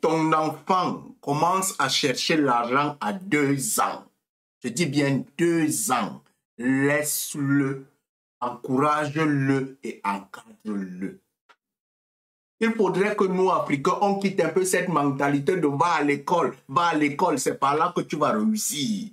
ton enfant commence à chercher l'argent à 2 ans, je dis bien 2 ans, laisse-le, encourage-le et encadre-le. Il faudrait que nous, Africains, on quitte un peu cette mentalité de va à l'école, c'est par là que tu vas réussir.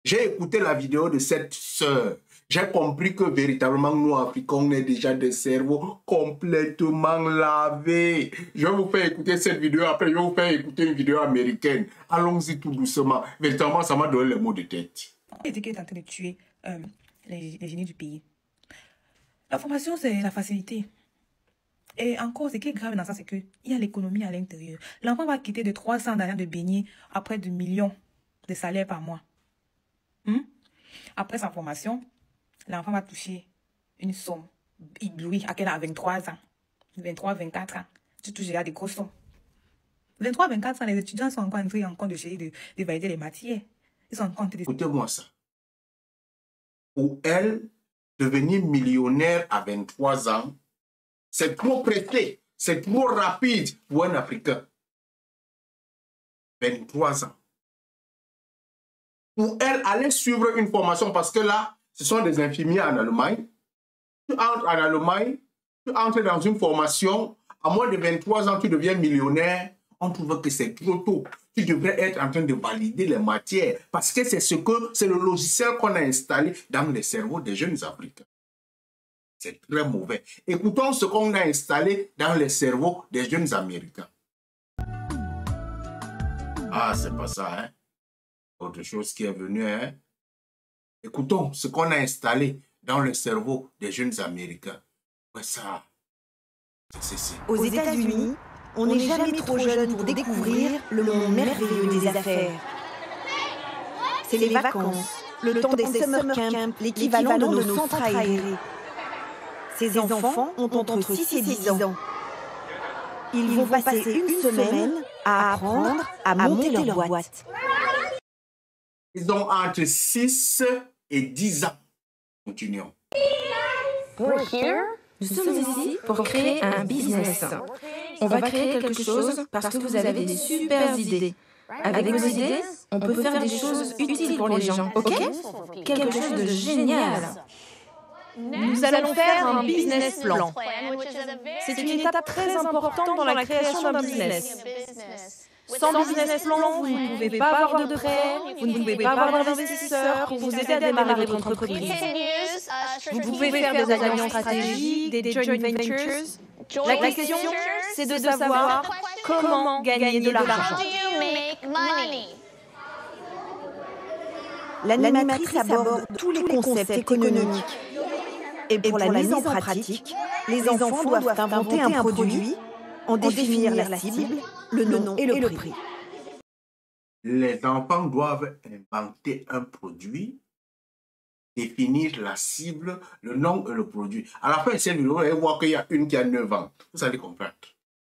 J'ai écouté la vidéo de cette sœur. J'ai compris que véritablement, nous, Africains, on est déjà des cerveaux complètement lavés. Je vais vous faire écouter cette vidéo, après je vais vous faire écouter une vidéo américaine. Allons-y tout doucement. Véritablement, ça m'a donné les mots de tête. Et qui est en train de tuer les génies du pays. La formation, c'est la facilité. Et encore, ce qui est grave dans ça, c'est qu'il y a l'économie à l'intérieur. L'enfant va quitter de 300 dernières de beignets à près de millions de salaires par mois. Après sa formation, l'enfant va toucher une somme éblouie à qu'elle a 23 ans. 23, 24 ans. Tu touches déjà des grosses sommes. 23, 24 ans, les étudiants sont encore en train de valider les matières. Ils sont en train de... Écoutez-moi ça. Pour elle, devenir millionnaire à 23 ans, c'est trop pressé, c'est trop rapide pour un Africain. 23 ans. Pour elle, aller suivre une formation, parce que là, ce sont des infirmiers en Allemagne. Tu entres en Allemagne, tu entres dans une formation, à moins de 23 ans, tu deviens millionnaire. On trouve que c'est trop tôt. Tu devrais être en train de valider les matières, parce que c'est le logiciel qu'on a installé dans les cerveaux des jeunes Africains. C'est très mauvais. Écoutons ce qu'on a installé dans les cerveaux des jeunes Américains. Ah, c'est pas ça, hein? Autre chose qui est venue, hein? Écoutons ce qu'on a installé dans le cerveau des jeunes Américains. Ouais, ça, c'est. Aux États-Unis, on n'est jamais trop jeune pour découvrir le monde merveilleux des affaires. C'est les vacances, le temps des summer camps, l'équivalent de nos centres aérés. Ces enfants ont entre 6 et 10 ans. Ils vont passer une semaine à apprendre à monter leur boîte. Ils ont entre 6 et 10 ans. Continuons. Nous sommes ici pour créer un business. On va créer quelque chose parce que vous avez des super idées. Avec vos idées, on peut faire des choses utiles pour les gens, ok? Quelque chose de génial. Nous allons faire un business plan. C'est une étape très importante dans la création d'un business. Sans business plan, vous ne pouvez pas avoir de prêt, vous ne pouvez pas avoir d'investisseurs pour vous aider à démarrer votre entreprise. Vous pouvez faire des alliances stratégiques, des joint ventures. La question, c'est de savoir comment gagner de l'argent. L'animatrice aborde tous les concepts économiques. Et pour la mise en pratique, les enfants doivent inventer un produit, en définir la cible, le nom et le prix. Les enfants doivent inventer un produit, définir la cible, le nom et le produit. À la fin de cette vidéo, vous allez voir qu'il y a une qui a 9 ans. Vous allez comprendre.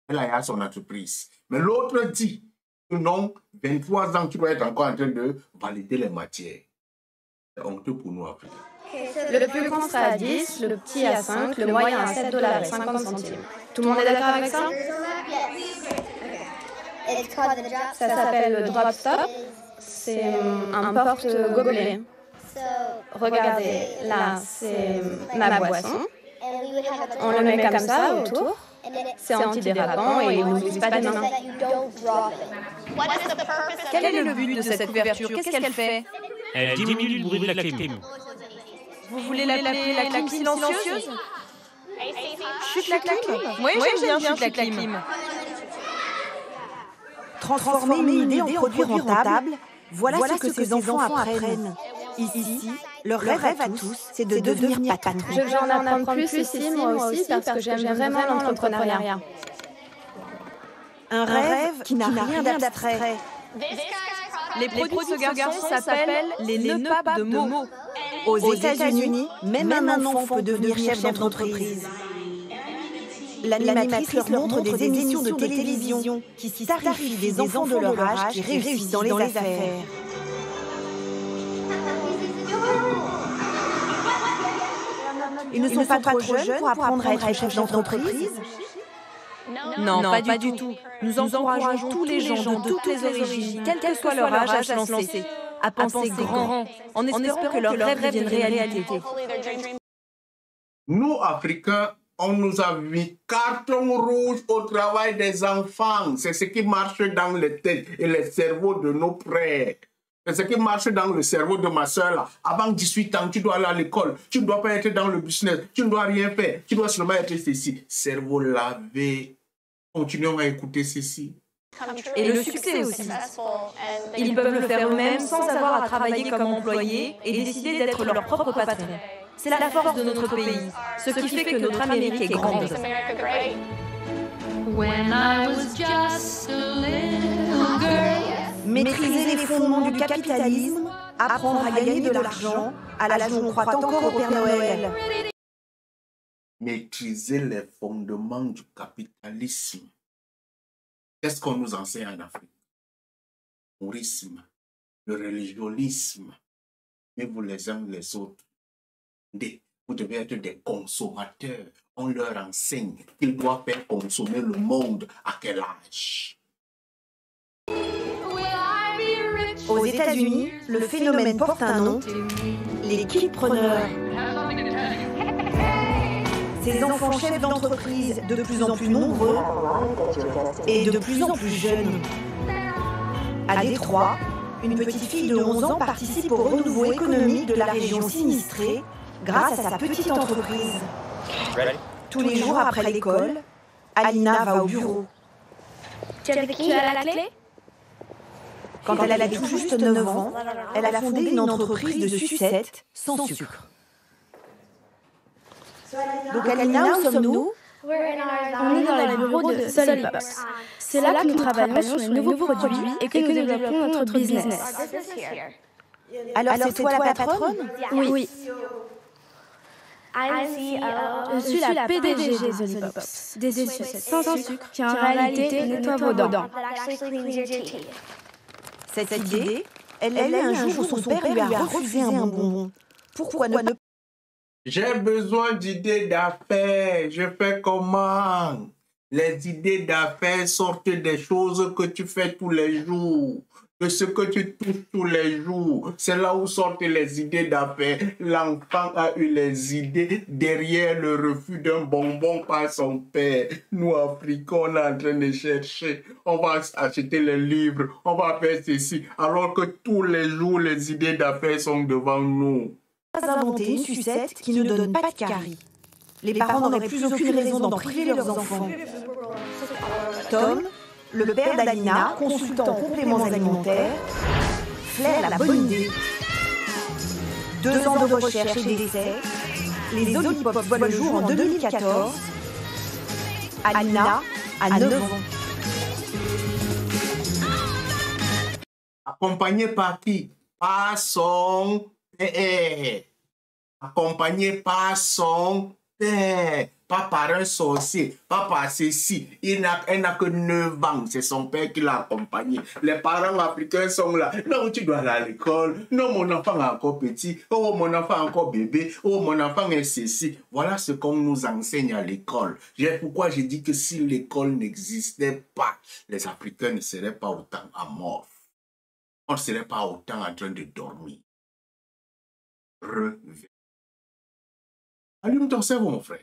Elle a son entreprise. Mais l'autre dit que non, 23 ans, tu dois être encore en train de valider les matières. C'est honteux pour nous, Africains. Le plus grand sera à 10, le petit à 5, le moyen à 7 $ et 50 centimes. Tout le monde est d'accord avec ça? Ça s'appelle le drop stop. C'est un porte-gobelet. Regardez, là, c'est ma boisson. On le met comme ça autour. C'est antidérapant et on n'utilise pas des mains. Quel est le but de cette couverture? Qu'est-ce qu'elle fait? Elle diminue le bruit de la clim. Vous voulez l'appeler la clim silencieuse? Chute la clim? Oui, j'aime bien chute la clim. Transformer une idée en produit rentable, voilà ce que ces enfants apprennent. Ici, leur rêve à tous, c'est de devenir patron. Je vais en apprendre plus ici, moi aussi, parce que j'aime vraiment l'entrepreneuriat. Un rêve qui n'a rien d'abstrait. Les produits de ce garçon s'appellent les nœuds papes de mots. Aux États-Unis, même un enfant peut devenir chef d'entreprise. L'animatrice leur montre des émissions de télévision qui tarifient des enfants de leur âge qui réussissent dans les affaires. Ils ne sont pas trop jeunes pour apprendre à être chef d'entreprise. Non, pas du tout. Nous encourageons tous les gens de toutes les origines, quel que soit leur âge, à se lancer, à penser grand, en espérant que leurs rêves deviennent réalité. Nous, Africains, on nous a mis carton rouge au travail des enfants. C'est ce qui marche dans les têtes et les cerveaux de nos frères. C'est ce qui marche dans le cerveau de ma soeur là. Avant 18 ans, tu dois aller à l'école. Tu ne dois pas être dans le business. Tu ne dois rien faire. Tu dois seulement être ceci. Cerveau lavé. Continuons à écouter ceci. Et le succès aussi. Ils peuvent le faire eux-mêmes sans avoir à travailler comme employés et décider d'être leur propre patron. C'est la force de notre pays, ce qui fait que notre Amérique est grande. Maîtriser les fondements du capitalisme, apprendre à gagner de l'argent, à l'âge où on croit encore au Père Noël. Maîtriser les fondements du capitalisme. Qu'est-ce qu'on nous enseigne en Afrique? Le tourisme, le religionnisme, mais vous les uns les autres. Vous devez être des consommateurs. On leur enseigne qu'ils doivent faire consommer le monde à quel âge? Aux États-Unis, le phénomène porte un nom, les kidpreneurs. Ces enfants chefs d'entreprise de plus en plus nombreux et de plus en plus jeunes. À Détroit, une petite fille de 11 ans participe au renouveau économique de la région sinistrée grâce à sa petite entreprise. Tous les jours après l'école, Alina va au bureau. Tu as la clé? Quand elle avait tout juste 9 ans, elle a fondé une entreprise de sucettes sans sucre. Donc Alina, où sommes-nous? On est dans les bureaux de Solipops. C'est là que nous travaillons sur les nouveaux produits et que nous développons notre business. Alors c'est toi la patronne? Oui. Je suis la PDG de Solipops, des sucettes sans sucre qui en réalité nettoient vos dents. Cette idée, elle a eu un jour où son père lui a refusé un bonbon. Pourquoi ne pas? J'ai besoin d'idées d'affaires. Je fais comment? Les idées d'affaires sortent des choses que tu fais tous les jours, de ce que tu touches tous les jours. C'est là où sortent les idées d'affaires. L'enfant a eu les idées derrière le refus d'un bonbon par son père. Nous, Africains, on est en train de chercher. On va acheter les livres. On va faire ceci. Alors que tous les jours, les idées d'affaires sont devant nous. Inventer une sucette qui ne donne pas de caries. Les parents n'auraient plus aucune raison d'en priver leurs enfants. Tom, le père d'Alina, consultant en compléments alimentaires, flaire la bonne idée. 2 ans de recherche et d'essais, les Solipops voient le jour en 2014. Alina a 9 ans. Accompagné par qui? Par son père. Accompagné par son père. Pas par un sorcier, pas par ceci. Elle n'a que 9 ans, c'est son père qui l'a accompagné. Les parents africains sont là. Non, tu dois aller à l'école. Non, mon enfant est encore petit. Oh, mon enfant est encore bébé. Oh, mon enfant est ceci. Voilà ce qu'on nous enseigne à l'école. Pourquoi j'ai dit que si l'école n'existait pas, les Africains ne seraient pas autant amorphes. On ne serait pas autant en train de dormir. Reviens. Allume ton cerveau, mon frère.